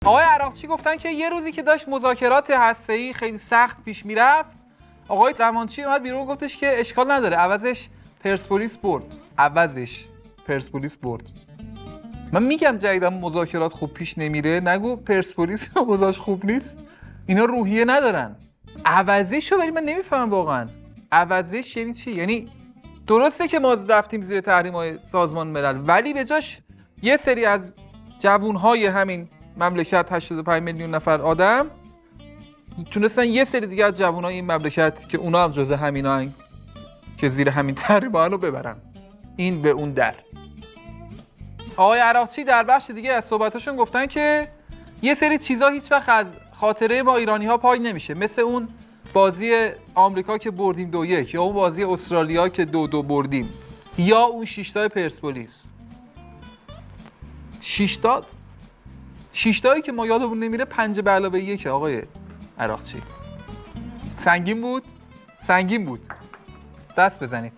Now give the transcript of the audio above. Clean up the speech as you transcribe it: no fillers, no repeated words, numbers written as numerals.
آقای عراقچی گفتن که یه روزی که داشت مذاکرات هسته‌ای خیلی سخت پیش میرفت، آقای روانچی اومد بیرون گفتش که اشکال نداره، عوضش پرسپولیس برد. من میگم جدیدا مذاکرات خوب پیش نمیره، نگو پرسپولیس اوضاعش خوب نیست. اینا روحیه ندارن. عوضشو ولی من نمیفهمم واقعا. عوضش یعنی چی؟ یعنی درسته که ما رفتیم زیر تحریم‌های سازمان ملل، ولی به جاش یه سری از جوانهای همین مملکت 85 میلیون نفر آدم تونستن یه سری دیگه از جوانهای این مملکت که اونا هم جزء همینان که زیر همین تحریم‌ها رو ببرن. این به اون در. آقای عراقچی در بخش دیگه از صحبتاشون گفتن که یه سری چیزا هیچ وقت از خاطره ما ایرانی‌ها پاک نمیشه، مثل اون بازی آمریکا که بردیم 2-1 یا اون بازی استرالیا که 2-2 بردیم یا اون 6 تا پرسپولیس. 6 تایی که ما یادمون نمیره 5+1 آقای عراقچی. سنگین بود. دست بزنید.